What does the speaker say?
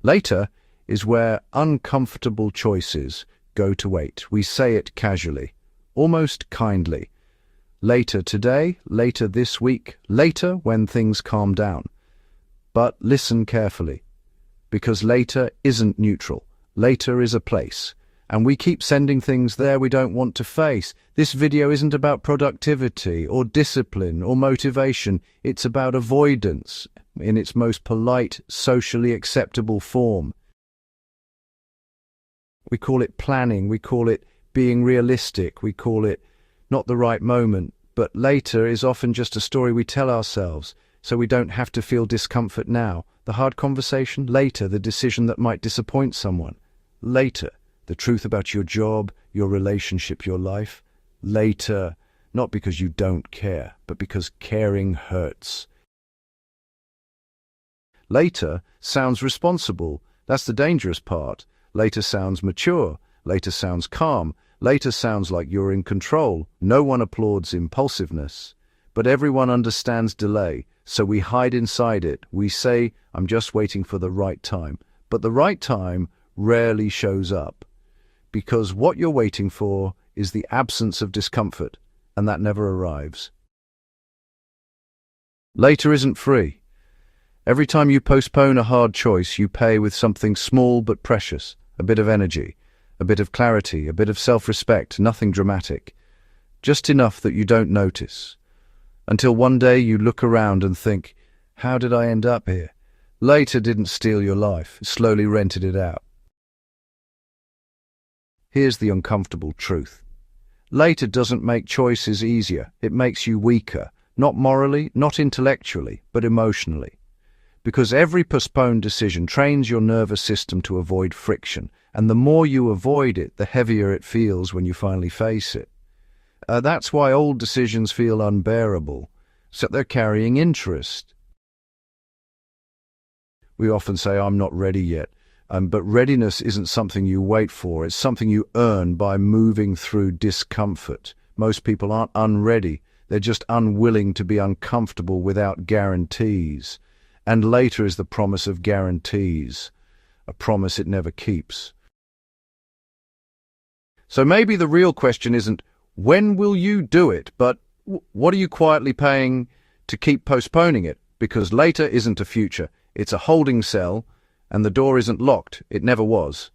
Later is where uncomfortable choices go to wait. We say it casually, almost kindly. Later today, later this week, later when things calm down. But listen carefully, because later isn't neutral. Later is a place, and we keep sending things there we don't want to face. This video isn't about productivity or discipline or motivation. It's about avoidance in its most polite, socially acceptable form. We call it planning, we call it being realistic, we call it not the right moment, but later is often just a story we tell ourselves, so we don't have to feel discomfort now. The hard conversation, later the decision that might disappoint someone. Later, the truth about your job, your relationship, your life. Later, not because you don't care, but because caring hurts. Later sounds responsible. That's the dangerous part. Later sounds mature. Later sounds calm. Later sounds like you're in control. No one applauds impulsiveness, but everyone understands delay, so we hide inside it. We say, I'm just waiting for the right time. But the right time rarely shows up, because what you're waiting for is the absence of discomfort, and that never arrives. Later isn't free. Every time you postpone a hard choice, you pay with something small but precious, a bit of energy, a bit of clarity, a bit of self-respect, nothing dramatic, just enough that you don't notice. Until one day you look around and think, how did I end up here? Later didn't steal your life, it slowly rented it out. Here's the uncomfortable truth. Later doesn't make choices easier, it makes you weaker, not morally, not intellectually, but emotionally. Because every postponed decision trains your nervous system to avoid friction, and the more you avoid it, the heavier it feels when you finally face it. That's why old decisions feel unbearable, so they're carrying interest. We often say, I'm not ready yet, but readiness isn't something you wait for, it's something you earn by moving through discomfort. Most people aren't unready, they're just unwilling to be uncomfortable without guarantees. And later is the promise of guarantees, a promise it never keeps. So maybe the real question isn't, when will you do it, but what are you quietly paying to keep postponing it? Because later isn't a future, it's a holding cell, and the door isn't locked, it never was.